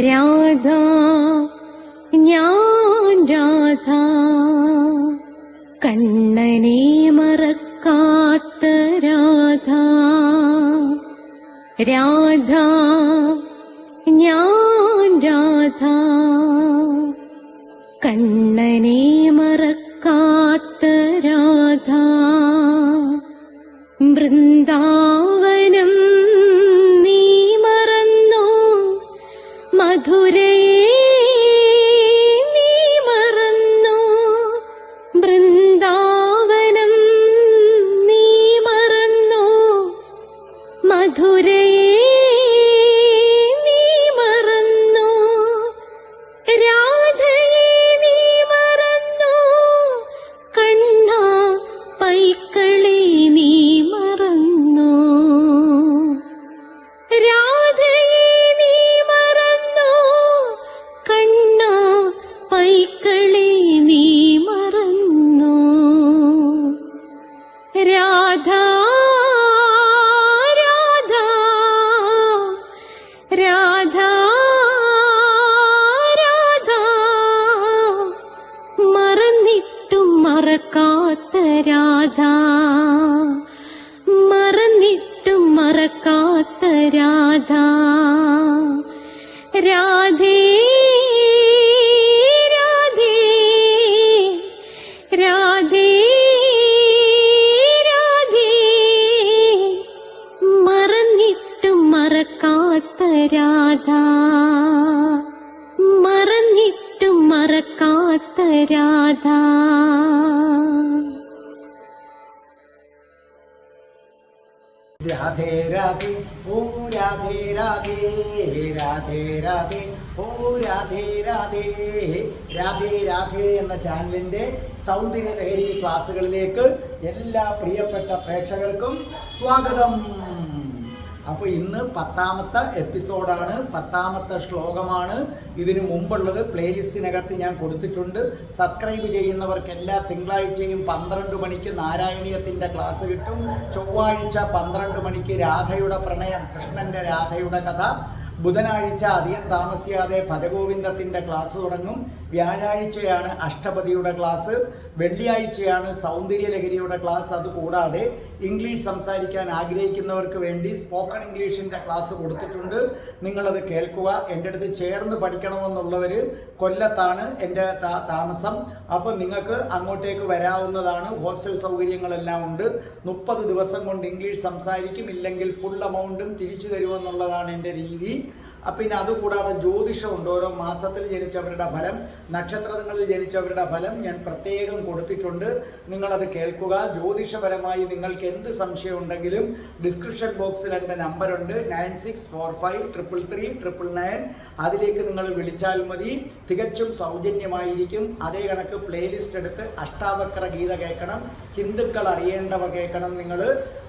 രാധ ഞാൻ രാധ, കണ്ണനെ മറക്കാത്ത രാധ. രാധ ഞാൻ രാധ, കണ്ണനെ മറക്കാത്ത രാധ. വൃന്ദാവനം നീ മറന്നോ, മധുരയെ നീ മറന്നോ. വൃന്ദാവനം നീ മറന്നോ, മധുരയെ നീ മറന്നോ. രാധയെ നീ മറന്നോ, കണ്ണാ പൈക്കളെ നീ മറന്നോ. രാധയെ നീ മറന്നോ, കണ്ണാ പൈക്കളെ നീ മറന്നോ. രാധ രാധ രാധ രാധ, മറന്നിട്ടും മറക്കാത്ത രാധ, മറന്നിട്ടും മറക്കാത്ത രാധ. രാധേ രാധേ രാധേ രാധേ, മറന്നിട്ടും മറക്കാത്ത രാധ, മറന്നിട്ടും മറക്കാത്ത രാധ. രാധേ രാധേ ഓ രാധേ രാധേ, രാധേ രാധേ ഓ രാധേ രാധേ. രാധേ രാധേ എന്ന ചാനലിന്റെ സൗന്ദര്യ ലഹരി ക്ലാസ്സുകളിലേക്ക് എല്ലാ പ്രിയപ്പെട്ട പ്രേക്ഷകർക്കും സ്വാഗതം. അപ്പോൾ ഇന്ന് 10ാമത്തെ എപ്പിസോഡാണ്, 10ാമത്തെ ശ്ലോകമാണ്. ഇതിനു മുമ്പുള്ളത് പ്ലേലിസ്റ്റിനകത്ത് ഞാൻ കൊടുത്തിട്ടുണ്ട്. സബ്സ്ക്രൈബ് ചെയ്യുന്നവർക്ക് എല്ലാ തിങ്കളാഴ്ചയും 12 മണിക്ക് നാരായണീയത്തിൻ്റെ ക്ലാസ് കിട്ടും. ചൊവ്വാഴ്ച 12 മണിക്ക് രാധയുടെ പ്രണയം, കൃഷ്ണൻ്റെ രാധയുടെ കഥ. ബുധനാഴ്ച അധികം താമസിയാതെ ഭജഗോവിന്ദത്തിൻ്റെ ക്ലാസ് തുടങ്ങും. വ്യാഴാഴ്ചയാണ് അഷ്ടപതിയുടെ ക്ലാസ്. വെള്ളിയാഴ്ചയാണ് സൗന്ദര്യലഹരിയുടെ ക്ലാസ്. അതുകൂടാതെ ഇംഗ്ലീഷ് സംസാരിക്കാൻ ആഗ്രഹിക്കുന്നവർക്ക് വേണ്ടി സ്പോക്കൺ ഇംഗ്ലീഷിൻ്റെ ക്ലാസ് കൊടുത്തിട്ടുണ്ട്. നിങ്ങളത് കേൾക്കുക. എൻ്റെ അടുത്ത് ചേർന്ന് പഠിക്കണമെന്നുള്ളവർ കൊല്ലത്താണ് എൻ്റെ താമസം. അപ്പോൾ നിങ്ങൾക്ക് അങ്ങോട്ടേക്ക് വരാവുന്നതാണ്. ഹോസ്റ്റൽ സൗകര്യങ്ങളെല്ലാം ഉണ്ട്. 30 ദിവസം കൊണ്ട് ഇംഗ്ലീഷ് സംസാരിക്കും. ഇല്ലെങ്കിൽ ഫുൾ എമൗണ്ടും തിരിച്ചു തരുമെന്നുള്ളതാണ് എൻ്റെ രീതി. പിന്നെ അതുകൂടാതെ ജ്യോതിഷമുണ്ട്. ഓരോ മാസത്തിൽ ജനിച്ചവരുടെ ഫലം, നക്ഷത്രങ്ങളിൽ ജനിച്ചവരുടെ ഫലം ഞാൻ പ്രത്യേകം കൊടുത്തിട്ടുണ്ട്. നിങ്ങളത് കേൾക്കുക. ജ്യോതിഷപരമായി നിങ്ങൾക്ക് എന്ത് സംശയം ഉണ്ടെങ്കിലും ഡിസ്ക്രിപ്ഷൻ ബോക്സിൽ എൻ്റെ നമ്പറുണ്ട്, 9645333999. അതിലേക്ക് നിങ്ങൾ വിളിച്ചാൽ മതി. തികച്ചും സൗജന്യമായിരിക്കും. അതേ കണക്ക് പ്ലേലിസ്റ്റ് എടുത്ത് അഷ്ടാവക്ര ഗീത കേൾക്കണം, ഹിന്ദുക്കൾ അറിയേണ്ടവ കേൾക്കണം നിങ്ങൾ.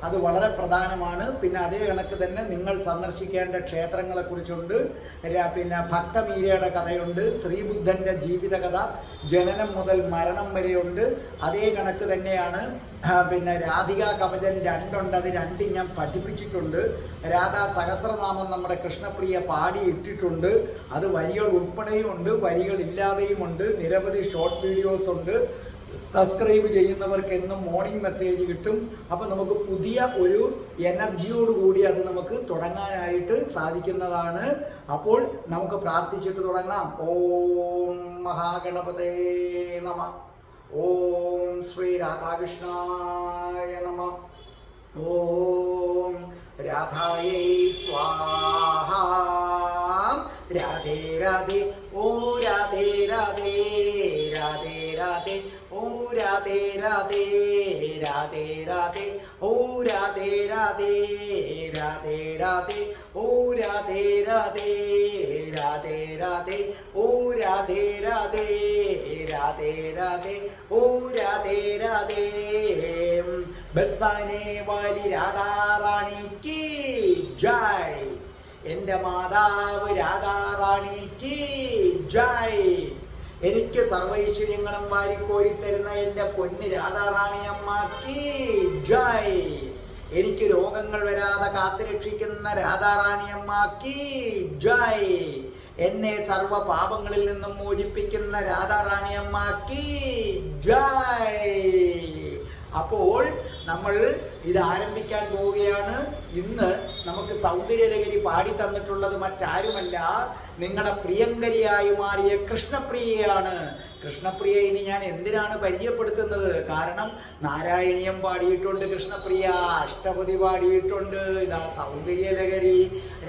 അത് വളരെ പ്രധാനമാണ്. പിന്നെ അതേ കണക്ക് തന്നെ നിങ്ങൾ സന്ദർശിക്കേണ്ട ക്ഷേത്രങ്ങളെക്കുറിച്ചുണ്ട്. പിന്നെ ഭക്തമീരയുടെ കഥയുണ്ട്, ശ്രീബുദ്ധൻ്റെ ജീവിതകഥ, ജനനം മുതൽ മരണം വരെയുണ്ട്. അതേ കണക്ക് തന്നെയാണ് പിന്നെ രാധികാ കവചൻ 2 ഉണ്ട്. അത് 2 ഞാൻ പഠിപ്പിച്ചിട്ടുണ്ട്. രാധാ സഹസ്രനാമം നമ്മുടെ കൃഷ്ണപ്രിയ പാടി ഇട്ടിട്ടുണ്ട്. അത് വരികൾ ഉൾപ്പെടെയും ഉണ്ട്, വരികൾ ഇല്ലാതെയും ഉണ്ട്. നിരവധി ഷോർട്ട് വീഡിയോസ് ഉണ്ട്. സബ്സ്ക്രൈബ് ചെയ്യുന്നവർക്ക് എന്നും മോർണിംഗ് മെസ്സേജ് കിട്ടും. അപ്പോൾ നമുക്ക് പുതിയ ഒരു എനർജിയോടുകൂടി അത് നമുക്ക് തുടങ്ങാനായിട്ട് സാധിക്കുന്നതാണ്. അപ്പോൾ നമുക്ക് പ്രാർത്ഥിച്ചിട്ട് തുടങ്ങാം. ഓം മഹാഗണപതേ നമ. ഓം ശ്രീ രാധാകൃഷ്ണായ നമ. ഓം രാധായേ സ്വാഹ. രാധേ രാധേ ഓ രാധേ രാധേ, രാധേ രാധേ ഓ രാധേ രാധേ, രാധേ രാധേ ഓ രാധേ രാധേ, രാധേ രാധേ ഓ രാധേ രാധേ, രാധേ രാധേ ഓ രാധേ രാധേ, രാധേ രാധേ ഓ രാധേ രാധേ. ബർസാനെ വാലി രാധാറാണിക്ക് ജയ്. എൻ്റെ മാതാവ് രാധാറാണിക്ക് ജയ്. എനിക്ക് സർവൈശ്വര്യങ്ങളും വാരിക്കോരിത്തരുന്ന എൻ്റെ പൊന്ന് രാധാറാണിയമ്മക്ക് ജയ്. എനിക്ക് രോഗങ്ങൾ വരാതെ കാത്തുരക്ഷിക്കുന്ന രാധാറാണിയമ്മക്ക് ജയ്. എന്നെ സർവ പാപങ്ങളിൽ നിന്നും മോചിപ്പിക്കുന്ന രാധാറാണിയമ്മക്ക് ജയ്. അപ്പോൾ നമ്മൾ ഇത് ആരംഭിക്കാൻ പോവുകയാണ്. ഇന്ന് നമുക്ക് സൗന്ദര്യലഹരി പാടി തന്നിട്ടുള്ളത് മറ്റാരുമല്ല, നിങ്ങളുടെ പ്രിയങ്കരിയായി മാറിയ കൃഷ്ണപ്രിയയാണ്. കൃഷ്ണപ്രിയ ഇനി ഞാൻ എന്തിനാണ് പരിചയപ്പെടുത്തുന്നത്? കാരണം നാരായണീയം പാടിയിട്ടുണ്ട് കൃഷ്ണപ്രിയ, അഷ്ടപതി പാടിയിട്ടുണ്ട്, ഇതാ സൗന്ദര്യലഹരി,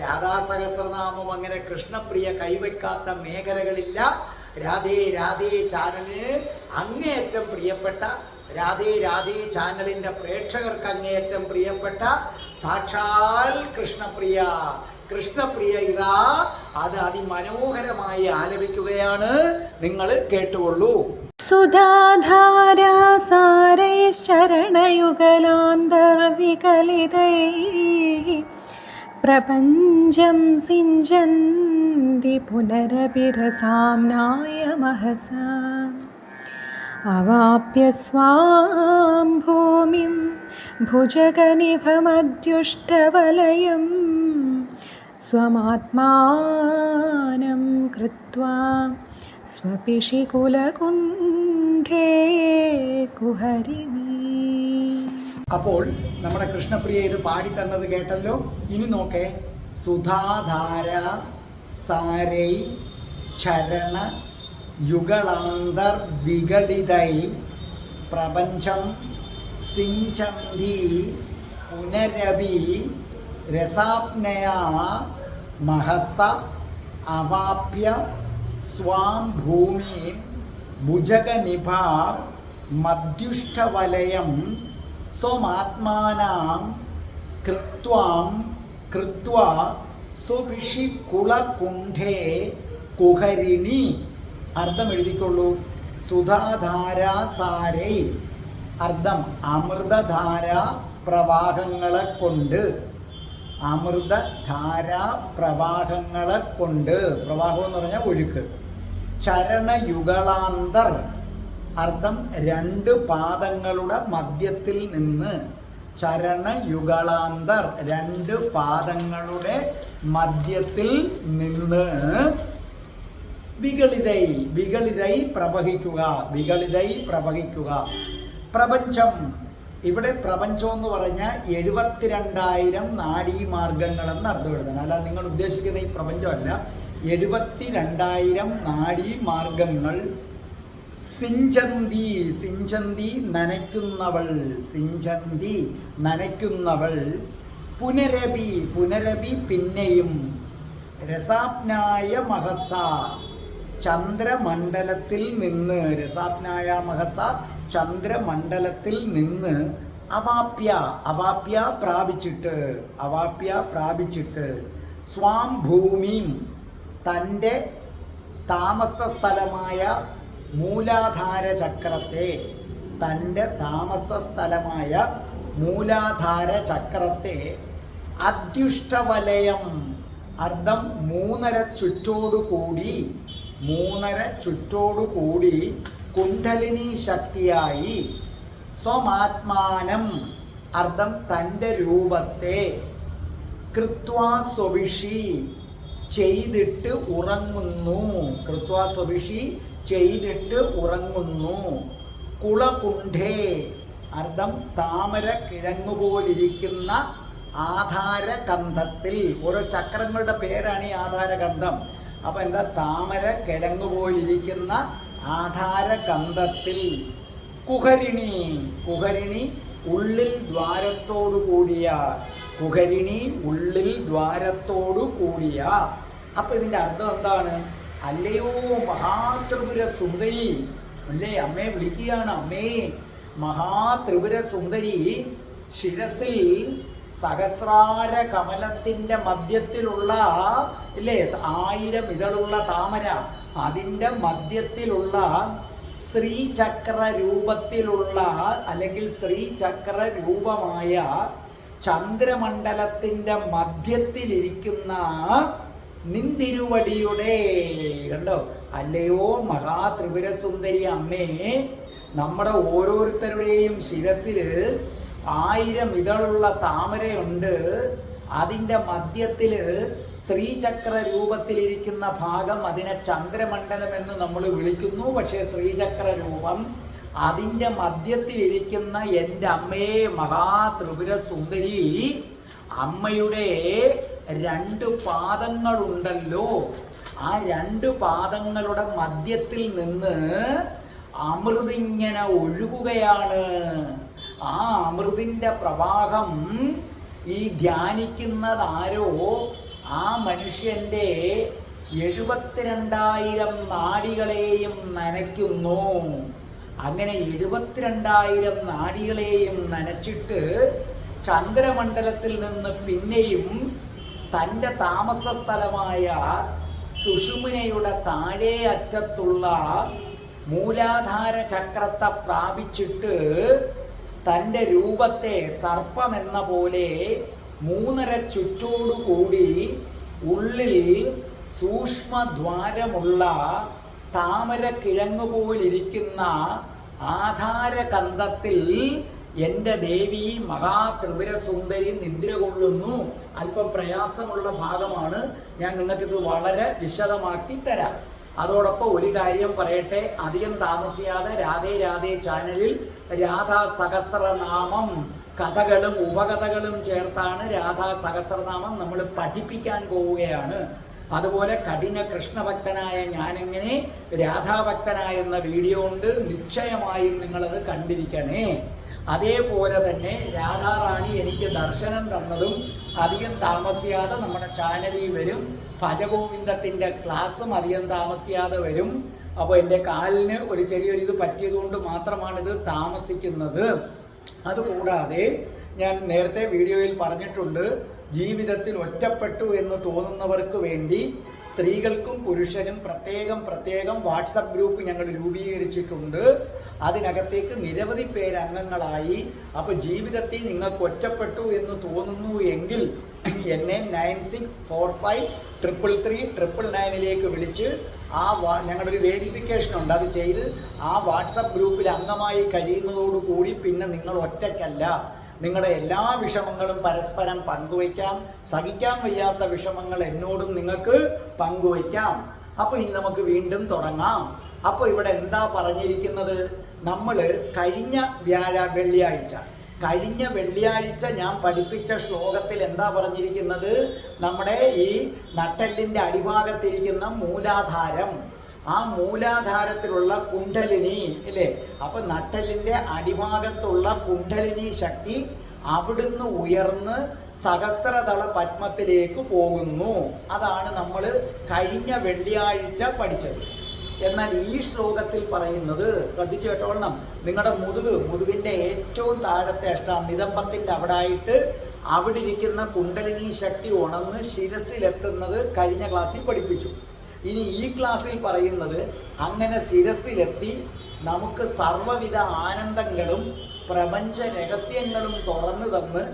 രാധാസഹസ്രനാമം, അങ്ങനെ കൃഷ്ണപ്രിയ കൈവയ്ക്കാത്ത മേഖലകളില്ല. രാധേ രാധേ ചാനലിന് അങ്ങേയറ്റം പ്രിയപ്പെട്ട, രാധേ രാധേ ചാനലിന്റെ പ്രേക്ഷകർക്ക് അങ്ങേയറ്റം പ്രിയപ്പെട്ട സാക്ഷാൽ കൃഷ്ണപ്രിയ. കൃഷ്ണപ്രിയ ഇതാ അത് അതിമനോഹരമായി ആലപിക്കുകയാണ്. നിങ്ങൾ കേട്ടുകൊള്ളൂ. സുധാധാരാസാരൈശ്ചരണയുഗലാന്തർവികലിതൈः പ്രപഞ്ചം സിഞ്ചന്തി പുനരഭിരസാംനായ മഹസാ അവാപ്യ സ്വാം ഭൂമിം ഭുജഗനിഭമദ്യുഷ്ടവലയം സ്വമാത്മാനം കൃത്വാ സ്വപിഷികുലകുണ്ഠേ കുഹരിണീ. അപ്പോൾ നമ്മുടെ കൃഷ്ണപ്രിയ ഇത് പാടി തന്നത് കേട്ടല്ലോ. ഇനി നോക്കേ, സുധാധാര സാരൈ ചരണ യുഗളാന്തർ വിഗളിതൈ പ്രപഞ്ചം സിഞ്ചന്തി പുനരഭി രസാപ്നയാ മഹസ അവാപ്യ സ്വാം ഭൂമിം ഭുജഗനിഭ മധ്യുഷ്ടവലയം സ്വമാത്മാനാം കൃത്വാ സുഭിഷികുളകുണ്ഠേ കുഹരിണി. അർത്ഥം എഴുതിക്കൊള്ളൂ. സുധാധാരാസാരൈ, അർത്ഥം അമൃതധാര പ്രവാഹങ്ങളെ കൊണ്ട്, അമൃതധാരാ പ്രവാഹങ്ങളെ കൊണ്ട്, പ്രവാഹം എന്ന് പറഞ്ഞാൽ ഒഴുക്ക്. ചരണയുഗളാന്തർ, അർത്ഥം രണ്ട് പാദങ്ങളുടെ മധ്യത്തിൽ നിന്ന്. ചരണയുഗളാന്തർ, രണ്ട് പാദങ്ങളുടെ മധ്യത്തിൽ നിന്ന്. വിഗളിതൈ, വിഗളിതൈ പ്രവഹിക്കുക, വിഗളിതൈ പ്രവഹിക്കുക. പ്രപഞ്ചം, ഇവിടെ പ്രപഞ്ചം എന്ന് പറഞ്ഞാൽ 72,000 നാഡീമാർഗങ്ങളെന്ന് അർത്ഥം എഴുതണം. അല്ല, നിങ്ങൾ ഉദ്ദേശിക്കുന്ന ഈ പ്രപഞ്ചമല്ല, 72,000 നാഡീമാർഗങ്ങൾ. സിഞ്ചന്തി, സിഞ്ചന്തി നനയ്ക്കുന്നവൾ, സിഞ്ചന്തി നനയ്ക്കുന്നവൾ. പുനരഭി, പുനരഭി പിന്നെയും. രസാപ്നായ മഹസ, ചന്ദ്രമണ്ഡലത്തിൽ നിന്ന്. രസാപ്നായ മഹസ, ചന്ദ്രമണ്ഡലത്തിൽ നിന്ന്. അവാപ്യ, അവാപ്യ പ്രാപിച്ചിട്ട്, അവാപ്യ പ്രാപിച്ചിട്ട്. സ്വാം ഭൂമിം, തൻ്റെ താമസ സ്ഥലമായ മൂലാധാര ചക്രത്തെ, തൻ്റെ താമസ സ്ഥലമായ മൂലാധാര ചക്രത്തെ അദ്യുഷ്ടവലയം, അർത്ഥം 3.5 ചുറ്റോടുകൂടി, 3.5 ചുറ്റോടുകൂടി കുണ്ഡലിനി ശക്തിയായി. സ്വമാത്മാനം, അർത്ഥം തൻ്റെ രൂപത്തെ. കൃത്വാ സ്വവിഷി, ചെയ്തിട്ട് ഉറങ്ങുന്നു. കൃത്വാ സ്വവിഷി, ചെയ്തിട്ട് ഉറങ്ങുന്നു. കുളകുണ്ഠേ, അർത്ഥം താമര കിഴങ്ങുപോലിരിക്കുന്ന ആധാരകന്ധത്തിൽ. ഓരോ ചക്രങ്ങളുടെ പേരാണ് ഈ ആധാരകന്ധം. അപ്പൊ എന്താ? താമര കിഴങ്ങുപോലിരിക്കുന്ന ആധാരകന്ധത്തിൽ. കുഹരിണി, കുഹരിണി ഉള്ളിൽ ദ്വാരത്തോടു കൂടിയ, കുഹരിണി ഉള്ളിൽ ദ്വാരത്തോടു കൂടിയ. അപ്പൊ ഇതിന്റെ അർത്ഥം എന്താണ്? അല്ലയോ മഹാത്രിപുര സുന്ദരി, അല്ലേ അമ്മയെ വിളിക്കുകയാണ്. അമ്മേ മഹാത്രിപുര സുന്ദരി, ശിരസിൽ സഹസ്രാര കമലത്തിന്റെ മധ്യത്തിലുള്ള, ഇല്ലേ, 1000 ഇതളുള്ള താമര, അതിൻ്റെ മധ്യത്തിലുള്ള ശ്രീചക്ര രൂപത്തിലുള്ള, അല്ലെങ്കിൽ ശ്രീചക്ര രൂപമായ ചന്ദ്രമണ്ഡലത്തിന്റെ മധ്യത്തിലിരിക്കുന്ന നിന്തിരുവടിയുടെ, കണ്ടോ, അല്ലയോ മഹാത്രിപുര സുന്ദരി അമ്മേ, നമ്മുടെ ഓരോരുത്തരുടെയും ശിരസിൽ 1000 ഇതളുള്ള താമരയുണ്ട്. അതിൻ്റെ മധ്യത്തിൽ ശ്രീചക്ര രൂപത്തിലിരിക്കുന്ന ഭാഗം അതിനെ ചന്ദ്രമണ്ഡലം എന്ന് നമ്മൾ വിളിക്കുന്നു. പക്ഷേ ശ്രീചക്ര രൂപം അതിൻ്റെ മധ്യത്തിലിരിക്കുന്ന എൻ്റെ അമ്മയെ മഹാത്രിപുര സുന്ദരി, അമ്മയുടെ 2 പാദങ്ങളുണ്ടല്ലോ, ആ 2 പാദങ്ങളുടെ മധ്യത്തിൽ നിന്ന് അമൃതിങ്ങനെ ഒഴുകുകയാണ്. ആ അമൃതിൻ്റെ പ്രവാഹം ഈ ധ്യാനിക്കുന്നതാരോ ആ മനുഷ്യൻ്റെ 72,000 നാഡികളെയും നനയ്ക്കുന്നു. അങ്ങനെ 72,000 നാഡികളെയും നനച്ചിട്ട് ചന്ദ്രമണ്ഡലത്തിൽ നിന്ന് പിന്നെയും തൻ്റെ താമസ സ്ഥലമായ സുഷുമ്നയുടെ താഴെ അറ്റത്തുള്ള മൂലാധാര ചക്രത്തെ പ്രാപിച്ചിട്ട് തൻ്റെ രൂപത്തെ സർപ്പമെന്ന പോലെ 3.5 ചുറ്റോടുകൂടി ഉള്ളിൽ സൂക്ഷ്മദ്വാരമുള്ള താമര കിഴങ്ങ് പോലിരിക്കുന്ന ആധാരകന്ധത്തിൽ എൻ്റെ ദേവി മഹാത്രിപുര സുന്ദരി നിദ്ര കൊള്ളുന്നു. അല്പം പ്രയാസമുള്ള ഭാഗമാണ്, ഞാൻ നിങ്ങൾക്കിത് വളരെ വിശദമാക്കി തരാം. അതോടൊപ്പം ഒരു കാര്യം പറയട്ടെ, അധികം താമസിയാതെ രാധേ രാധേ ചാനലിൽ രാധാ സഹസ്രനാമം കഥകളും ഉപകഥകളും ചേർത്താണ് രാധാ സഹസ്രനാമം നമ്മൾ പഠിപ്പിക്കാൻ പോവുകയാണ്. അതുപോലെ കഠിന കൃഷ്ണഭക്തനായ ഞാനെങ്ങനെ രാധാഭക്തനായെന്ന വീഡിയോ ഉണ്ട്, നിശ്ചയമായും നിങ്ങളത് കണ്ടിരിക്കണേ. അതേപോലെ തന്നെ രാധാറാണി എനിക്ക് ദർശനം തന്നതും അധികം താമസിയാതെ നമ്മുടെ ചാനലിൽ വരും. ഭജഗോവിന്ദത്തിൻ്റെ ക്ലാസ്സും അധികം താമസിയാതെ വരും. അപ്പോൾ എൻ്റെ കാലിന് ഒരു ചെറിയൊരിത് പറ്റിയതുകൊണ്ട് മാത്രമാണിത് താമസിക്കുന്നത്. അതുകൂടാതെ ഞാൻ നേരത്തെ വീഡിയോയിൽ പറഞ്ഞിട്ടുണ്ട്, ജീവിതത്തിൽ ഒറ്റപ്പെട്ടു എന്ന് തോന്നുന്നവർക്ക് വേണ്ടി സ്ത്രീകൾക്കും പുരുഷനും പ്രത്യേകം വാട്സപ്പ് ഗ്രൂപ്പ് ഞങ്ങൾ രൂപീകരിച്ചിട്ടുണ്ട്. അതിനകത്തേക്ക് നിരവധി പേര് അംഗങ്ങളായി. അപ്പോൾ ജീവിതത്തിൽ നിങ്ങൾക്ക് ഒറ്റപ്പെട്ടു എന്ന് തോന്നുന്നു എങ്കിൽ എന്നെ 96453339 വിളിച്ച് ഞങ്ങളുടെ ഒരു വേരിഫിക്കേഷൻ ഉണ്ട്, അത് ചെയ്ത് ആ വാട്സപ്പ് ഗ്രൂപ്പിൽ അംഗമായി കഴിയുന്നതോടുകൂടി പിന്നെ നിങ്ങൾ ഒറ്റയ്ക്കല്ല. നിങ്ങളുടെ എല്ലാ വിഷമങ്ങളും പരസ്പരം പങ്കുവയ്ക്കാം. സഹിക്കാൻ വയ്യാത്ത വിഷമങ്ങൾ എന്നോടും നിങ്ങൾക്ക് പങ്കുവയ്ക്കാം. അപ്പോൾ ഇനി നമുക്ക് വീണ്ടും തുടങ്ങാം. അപ്പോൾ ഇവിടെ എന്താ പറഞ്ഞിരിക്കുന്നത്? നമ്മൾ കഴിഞ്ഞ വെള്ളിയാഴ്ച ഞാൻ പഠിപ്പിച്ച ശ്ലോകത്തിൽ എന്താ പറഞ്ഞിരിക്കുന്നത്? നമ്മുടെ ഈ നട്ടെല്ലിൻ്റെ അടിഭാഗത്തിരിക്കുന്ന മൂലാധാരം, ആ മൂലാധാരത്തിലുള്ള കുണ്ഡലിനി ഇല്ലേ, അപ്പൊ നട്ടെല്ലിൻ്റെ അടിഭാഗത്തുള്ള കുണ്ഡലിനി ശക്തി അവിടുന്ന് ഉയർന്ന് സഹസ്രദള പത്മത്തിലേക്ക് പോകുന്നു. അതാണ് നമ്മൾ കഴിഞ്ഞ വെള്ളിയാഴ്ച പഠിച്ചത്. എന്നാൽ ഈ ശ്ലോകത്തിൽ പറയുന്നത് ശ്രദ്ധിച്ചു കേട്ടോളണം. നിങ്ങളുടെ മുതുകിൻ്റെ ഏറ്റവും താഴത്തെ അഷ്ടം നിതംബത്തിൻ്റെ അവിടെ ആയിട്ട് അവിടെ ഇരിക്കുന്ന കുണ്ഡലിനി ശക്തി ഉണർന്ന് ശിരസിലെത്തുന്നത് കഴിഞ്ഞ ക്ലാസ്സിൽ പഠിപ്പിച്ചു. ഇനി ഈ ക്ലാസ്സിൽ പറയുന്നത് അങ്ങനെ ശിരസിലെത്തി നമുക്ക് സർവ്വവിധ ആനന്ദങ്ങളും പ്രപഞ്ച രഹസ്യങ്ങളും തുറന്നു തന്ന്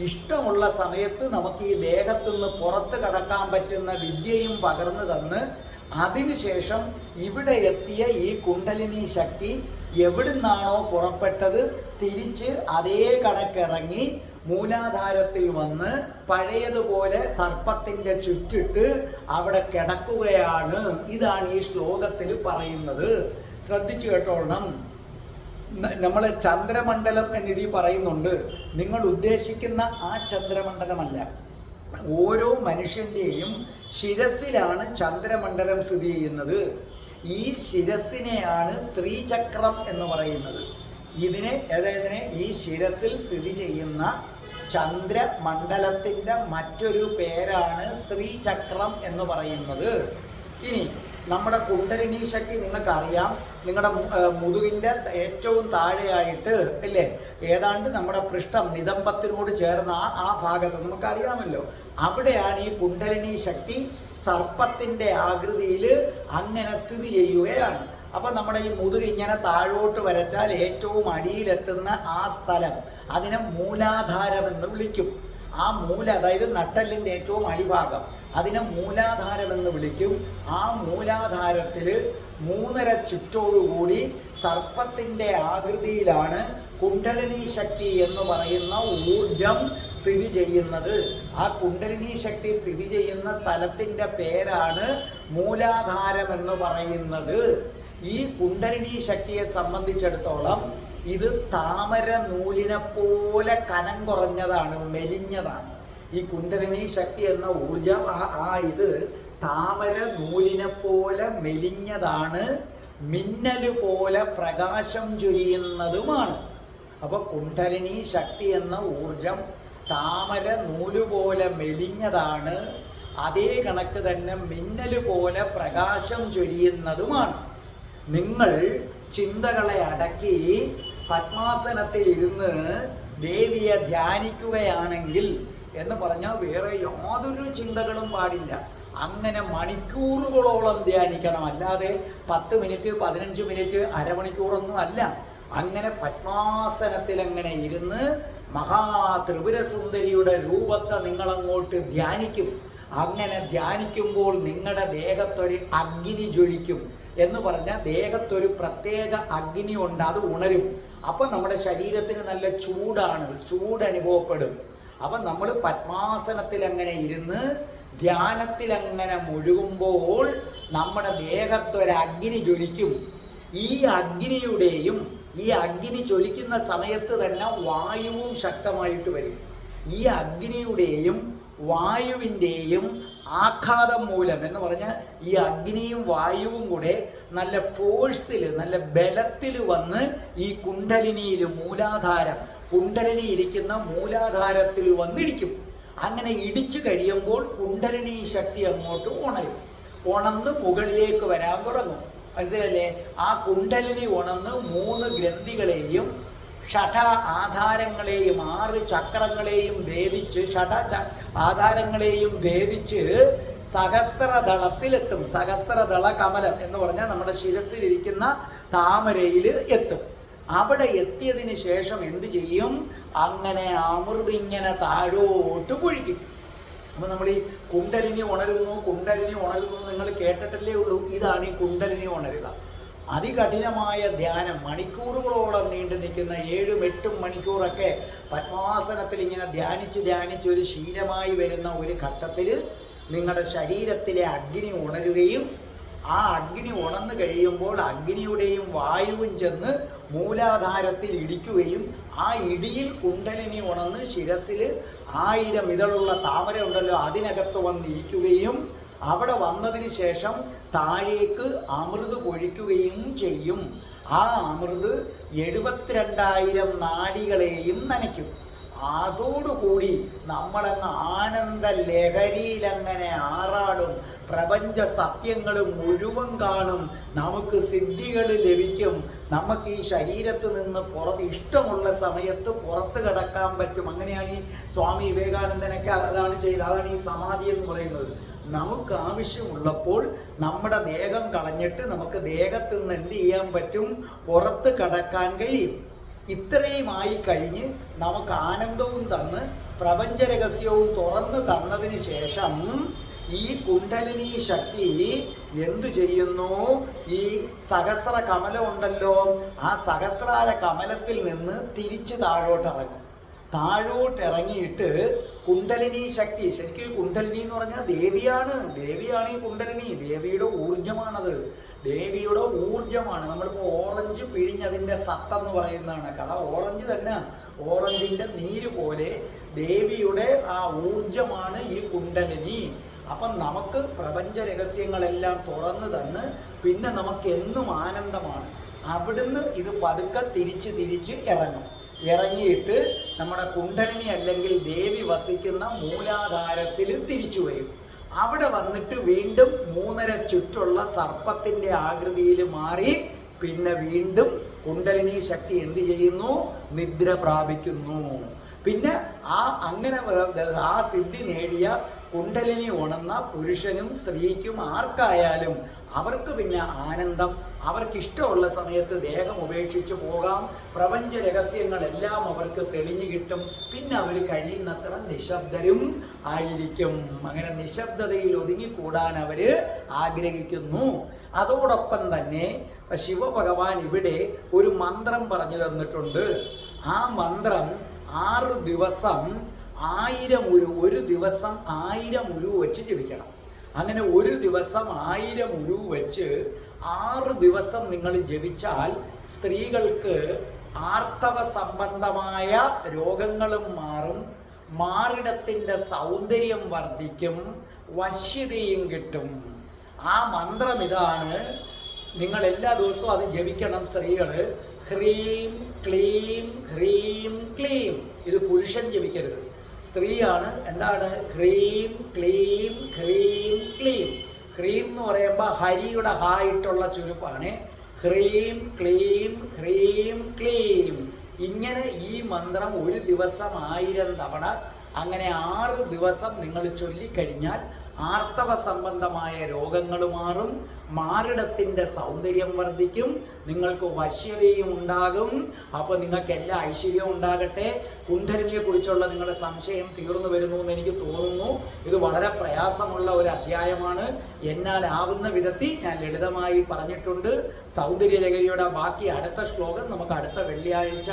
ഇഷ്ടമുള്ള സമയത്ത് നമുക്ക് ഈ ദേഹത്തുനിന്ന് പുറത്ത് കടക്കാൻ പറ്റുന്ന വിദ്യയും പകർന്നു തന്ന് അതിനുശേഷം ഇവിടെ എത്തിയ ഈ കുണ്ഡലിനി ശക്തി എവിടുന്നാണോ പുറപ്പെട്ടത് തിരിച്ച് അതേ കണക്കിറങ്ങി മൂലാധാരത്തിൽ വന്ന് പഴയതുപോലെ സർപ്പത്തിൻ്റെ ചുറ്റിട്ട് അവിടെ കിടക്കുകയാണ്. ഇതാണ് ഈ ശ്ലോകത്തിൽ പറയുന്നത്. ശ്രദ്ധിച്ചു കേട്ടോളണം. നമ്മൾ ചന്ദ്രമണ്ഡലം എന്നിതി പറയുന്നുണ്ട്. നിങ്ങൾ ഉദ്ദേശിക്കുന്ന ആ ചന്ദ്രമണ്ഡലമല്ല. ഓരോ മനുഷ്യൻ്റെയും ശിരസിലാണ് ചന്ദ്രമണ്ഡലം സ്ഥിതി ചെയ്യുന്നത്. ഈ ശിരസിനെയാണ് ശ്രീചക്രം എന്ന് പറയുന്നത്. അതായത് ഈ ശിരസിൽ സ്ഥിതി ചെയ്യുന്ന ചന്ദ്രമണ്ഡലത്തിൻ്റെ മറ്റൊരു പേരാണ് ശ്രീചക്രം എന്ന് പറയുന്നത്. ഇനി നമ്മുടെ കുണ്ഡലിനി ശക്തി നിങ്ങൾക്കറിയാം. നിങ്ങളുടെ മുതുകിൻ്റെ ഏറ്റവും താഴെയായിട്ട് അല്ലേ, ഏതാണ്ട് നമ്മുടെ പൃഷ്ഠം നിതംബത്തിനോട് ചേർന്ന ആ ഭാഗത്ത് നമുക്കറിയാമല്ലോ, അവിടെയാണ് ഈ കുണ്ഡലിനി ശക്തി സർപ്പത്തിൻ്റെ ആകൃതിയിൽ അങ്ങനെ സ്ഥിതി ചെയ്യുകയാണ്. അപ്പം നമ്മുടെ ഈ മുതുക് ഇങ്ങനെ താഴോട്ട് വരച്ചാൽ ഏറ്റവും അടിയിലെത്തുന്ന ആ സ്ഥലം അതിനെ മൂലാധാരമെന്ന് വിളിക്കും. ആ അതായത് നട്ടെല്ലിൻ്റെ ഏറ്റവും അടിഭാഗം അതിനെ മൂലാധാരമെന്ന് വിളിക്കും. ആ മൂലാധാരത്തിൽ 3.5 ചുറ്റോടുകൂടി സർപ്പത്തിൻ്റെ ആകൃതിയിലാണ് കുണ്ഡലിനി ശക്തി എന്ന് പറയുന്ന ഊർജം സ്ഥിതി ചെയ്യുന്നത്. ആ കുണ്ടലിനി ശക്തി സ്ഥിതി ചെയ്യുന്ന സ്ഥലത്തിൻ്റെ പേരാണ് മൂലാധാരം എന്ന് പറയുന്നത്. ഈ കുണ്ടലിനി ശക്തിയെ സംബന്ധിച്ചിടത്തോളം ഇത് താമര നൂലിനെ പോലെ കനം കുറഞ്ഞതാണ്, മെലിഞ്ഞതാണ്. ഈ കുണ്ടലിനി ശക്തി എന്ന ഊർജം ഇത് താമര നൂലിനെ പോലെ മെലിഞ്ഞതാണ്, മിന്നല് പോലെ പ്രകാശം ചൊരിയുന്നതുമാണ്. അപ്പൊ കുണ്ടലിനി ശക്തി എന്ന ഊർജം താമര നൂലുപോലെ മെലിഞ്ഞതാണ്, അതേ കണക്ക് തന്നെ മിന്നല് പോലെ പ്രകാശം ചൊരിയുന്നതുമാണ്. നിങ്ങൾ ചിന്തകളെ അടക്കി പത്മാസനത്തിൽ ഇരുന്ന് ദേവിയെ ധ്യാനിക്കുകയാണെങ്കിൽ എന്ന് പറഞ്ഞാൽ വേറെ യാതൊരു ചിന്തകളും പാടില്ല. അങ്ങനെ മണിക്കൂറുകളോളം ധ്യാനിക്കണം, അല്ലാതെ 10 മിനിറ്റ് 15 മിനിറ്റ് അരമണിക്കൂറൊന്നും അല്ല. അങ്ങനെ പത്മാസനത്തിൽ അങ്ങനെ ഇരുന്ന് മഹാത്രിപുരസുന്ദരിയുടെ രൂപത്തെ നിങ്ങളങ്ങോട്ട് ധ്യാനിക്കും. അങ്ങനെ ധ്യാനിക്കുമ്പോൾ നിങ്ങളുടെ ദേഹത്തൊരു അഗ്നി ജ്വലിക്കും. എന്ന് പറഞ്ഞാൽ ദേഹത്തൊരു പ്രത്യേക അഗ്നി ഉണ്ട്, അത് ഉണരും. അപ്പം നമ്മുടെ ശരീരത്തിന് നല്ല ചൂട് അനുഭവപ്പെടും. അപ്പം നമ്മൾ പത്മാസനത്തിൽ അങ്ങനെ ഇരുന്ന് ധ്യാനത്തിൽ അങ്ങനെ മുഴുകുമ്പോൾ നമ്മുടെ ദേഹത്തൊരു അഗ്നി ജ്വലിക്കും. ഈ അഗ്നി ജ്വലിക്കുന്ന സമയത്ത് തന്നെ വായുവും ശക്തമായിട്ട് വരും. ഈ അഗ്നിയുടെയും വായുവിൻ്റെയും ആഘാതം മൂലം എന്ന് പറഞ്ഞാൽ ഈ അഗ്നിയും വായുവും കൂടെ നല്ല ഫോഴ്സിൽ, നല്ല ബലത്തിൽ വന്ന് ഈ കുണ്ടലിനിയിൽ കുണ്ടലിനി ഇരിക്കുന്ന മൂലാധാരത്തിൽ വന്നിടിക്കും. അങ്ങനെ ഇടിച്ചു കഴിയുമ്പോൾ കുണ്ടലിനി ശക്തി അങ്ങോട്ട് ഉണർന്ന് മുകളിലേക്ക് വരാൻ തുടങ്ങും. മനസ്സിലല്ലേ? ആ കുണ്ടലിനി ഉണർന്ന് 3 ഗ്രന്ഥികളെയും ആധാരങ്ങളെയും 6 ചക്രങ്ങളെയും ഭേദിച്ച് ആധാരങ്ങളെയും ഭേദിച്ച് സഹസ്രദളത്തിലെത്തും. സഹസ്രദള കമലം എന്ന് പറഞ്ഞാൽ നമ്മുടെ ശിരസിലിരിക്കുന്ന താമരയിൽ എത്തും. അവിടെ എത്തിയതിന് ശേഷം എന്ത് ചെയ്യും? അങ്ങനെ അമൃതിങ്ങനെ താഴോട്ട് പൊഴിക്കും. അപ്പൊ നമ്മൾ ഈ കുണ്ടലിനി ഉണരുന്നു നിങ്ങൾ കേട്ടിട്ടല്ലേ ഉള്ളൂ. ഇതാണ് ഈ കുണ്ടലിനി ഉണരുക. അതികഠിനമായ ധ്യാനം, മണിക്കൂറുകളോളം നീണ്ടു നിൽക്കുന്ന 7-8 മണിക്കൂറൊക്കെ പത്മാസനത്തിൽ ഇങ്ങനെ ധ്യാനിച്ച് ഒരു ശീലമായി വരുന്ന ഒരു ഘട്ടത്തിൽ നിങ്ങളുടെ ശരീരത്തിലെ അഗ്നി ഉണരുകയും ആ അഗ്നി ഉണർന്നു കഴിയുമ്പോൾ അഗ്നിയുടെയും വായുവും ചെന്ന് മൂലാധാരത്തിൽ ഇടിക്കുകയും ആ ഇടിയിൽ കുണ്ടലിനി ഉണർന്ന് ശിരസിൽ 1000 ഇതളുള്ള താമര ഉണ്ടല്ലോ അതിനകത്ത് വന്നിരിക്കുകയും അവിടെ വന്നതിന് ശേഷം താഴേക്ക് അമൃത് പൊഴിക്കുകയും ചെയ്യും. ആ അമൃത് 72,000 നാഡികളെയും നനയ്ക്കും. അതോടുകൂടി നമ്മളങ്ങ് ആനന്ദ ലഹരിയിലങ്ങനെ ആറാടും. പ്രപഞ്ച സത്യങ്ങൾ മുഴുവൻ കാണും. നമുക്ക് സിദ്ധികൾ ലഭിക്കും. നമുക്ക് ഈ ശരീരത്ത് നിന്ന് ഇഷ്ടമുള്ള സമയത്ത് പുറത്ത് കടക്കാൻ പറ്റും. അങ്ങനെയാണ് ഈ സ്വാമി വിവേകാനന്ദനൊക്കെ അതാണ് ചെയ്തത്. അതാണ് ഈ സമാധി എന്ന് പറയുന്നത്. നമുക്ക് ആവശ്യമുള്ളപ്പോൾ നമ്മുടെ ദേഹം കളഞ്ഞിട്ട് നമുക്ക് ദേഹത്ത് നിന്ന് എന്ത് ചെയ്യാൻ പറ്റും? പുറത്ത് കടക്കാൻ കഴിയും. ഇത്രയുമായി കഴിഞ്ഞ് നമുക്ക് ആനന്ദവും തന്ന് പ്രപഞ്ച രഹസ്യവും തുറന്നു തന്നതിന് ശേഷം ഈ കുണ്ടലിനി ശക്തി എന്തു ചെയ്യുന്നു? ഈ സഹസ്ര കമലം ഉണ്ടല്ലോ, ആ സഹസ്രാര കമലത്തിൽ നിന്ന് തിരിച്ച് താഴോട്ടിറങ്ങിയിട്ട് കുണ്ടലിനി ശക്തി, ശരിക്കും കുണ്ടലിനി എന്ന് പറഞ്ഞാൽ ദേവിയാണ് ഈ കുണ്ടലിനി. ദേവിയുടെ ഊർജമാണത്, ദേവിയുടെ ഊർജമാണ്. നമ്മളിപ്പോൾ ഓറഞ്ച് പിഴിഞ്ഞതിൻ്റെ സത്തെന്ന് പറയുന്നതാണ്. കഥ ഓറഞ്ച് തന്നെ, ഓറഞ്ചിൻ്റെ നീര് പോലെ ദേവിയുടെ ആ ഊർജമാണ് ഈ കുണ്ടലിനി. അപ്പം നമുക്ക് പ്രപഞ്ച രഹസ്യങ്ങളെല്ലാം തുറന്നു തന്ന് പിന്നെ നമുക്ക് എന്നും ആനന്ദമാണ്. അവിടുന്ന് ഇത് പതുക്കെ തിരിച്ച് ഇറങ്ങിയിട്ട് നമ്മുടെ കുണ്ടലിനി അല്ലെങ്കിൽ ദേവി വസിക്കുന്ന മൂലാധാരത്തിൽ തിരിച്ചു വരും. അവിടെ വന്നിട്ട് വീണ്ടും 3.5 ചുറ്റുള്ള സർപ്പത്തിൻ്റെ ആകൃതിയിൽ മാറി പിന്നെ വീണ്ടും കുണ്ടലിനി ശക്തി എന്ത് ചെയ്യുന്നു? നിദ്ര പ്രാപിക്കുന്നു. പിന്നെ അങ്ങനെ ആ സിദ്ധി നേടിയ കുണ്ടലിനി ഉണർന്ന പുരുഷനും സ്ത്രീക്കും ആർക്കായാലും അവർക്ക് പിന്നെ ആനന്ദം, അവർക്കിഷ്ടമുള്ള സമയത്ത് ദേഹം ഉപേക്ഷിച്ച് പോകാം. പ്രപഞ്ച രഹസ്യങ്ങളെല്ലാം അവർക്ക് തെളിഞ്ഞു കിട്ടും. പിന്നെ അവർ കഴിയുന്നത്ര നിശബ്ദരും ആയിരിക്കും. അങ്ങനെ നിശബ്ദതയിൽ ഒതുങ്ങിക്കൂടാൻ അവർ ആഗ്രഹിക്കുന്നു. അതോടൊപ്പം തന്നെ ശിവഭഗവാൻ ഇവിടെ ഒരു മന്ത്രം പറഞ്ഞു തന്നിട്ടുണ്ട്. ആ മന്ത്രം 6 ദിവസം 1000 ഉരു, ഒരു ദിവസം 1000 ഉരു വെച്ച് ജപിക്കണം. അങ്ങനെ ഒരു ദിവസം 1000 ഉരു വെച്ച് 6 ദിവസം നിങ്ങൾ ജപിച്ചാൽ സ്ത്രീകൾക്ക് ആർത്തവ സംബന്ധമായ രോഗങ്ങളും മാറും, മാറിടത്തിൻ്റെ സൗന്ദര്യം വർദ്ധിക്കും, വശ്യതയും കിട്ടും. ആ മന്ത്രം ഇതാണ്. നിങ്ങൾ എല്ലാ ദിവസവും അത് ജപിക്കണം സ്ത്രീകൾ. ഹ്രീം ക്ലീം ഹ്രീം ക്ലീം. ഇത് പുരുഷൻ ജപിക്കരുത്, സ്ത്രീയാണ്. എന്താണ് ഹ്രീം ക്ലീം ഹ്രീം ക്ലീം? ഹ്രീം എന്ന് പറയുമ്പോൾ ഹരിയുടെ ഹായിട്ടുള്ള ചുരുപ്പാണ്. ഹ്രീം ക്ലീം ഹ്രീം ക്ലീം. ഇങ്ങനെ ഈ മന്ത്രം ഒരു ദിവസം 1000 തവണ, അങ്ങനെ 6 ദിവസം നിങ്ങൾ ചൊല്ലിക്കഴിഞ്ഞാൽ ആർത്തവ സംബന്ധമായ രോഗങ്ങൾ മാറും, മാറിടത്തിൻ്റെ സൗന്ദര്യം വർദ്ധിക്കും, നിങ്ങൾക്ക് വശ്യതയും ഉണ്ടാകും. അപ്പോൾ നിങ്ങൾക്ക് എല്ലാ ഐശ്വര്യവും ഉണ്ടാകട്ടെ. കുണ്ഡലിനിയെ കുറിച്ചുള്ള നിങ്ങളുടെ സംശയം തീർന്നു വരുന്നു എന്ന് എനിക്ക് തോന്നുന്നു. ഇത് വളരെ പ്രയാസമുള്ള ഒരു അധ്യായമാണ്. എന്നാൽ ആവുന്ന വിധത്തിൽ ഞാൻ ലളിതമായി പറഞ്ഞിട്ടുണ്ട്. സൗന്ദര്യ ലഹരിയുടെ ബാക്കി അടുത്ത ശ്ലോകം നമുക്ക് അടുത്ത വെള്ളിയാഴ്ച.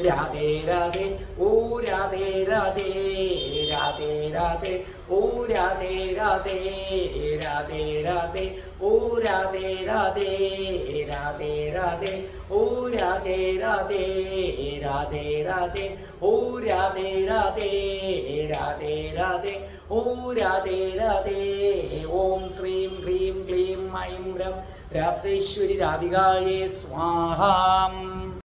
രാധേ രാധേ ഓ രാധേ രാധേ രാധേ രാധേ ഓ രാധേ രാധേ രാധേ രാധേ ഓ രാധേ രാധേ രാധേ രാധേ ഓ രാധേ രാധേ രാധേ രാധേ ഓ രാധേ രാധേ രാധേ രാധേ ഓ രാധേ രാധേ. ഓം ശ്രീം ഹ്രീം ക്ലീം ഐം രം രാസേശ്വരി രാധികായേ സ്വാഹാം.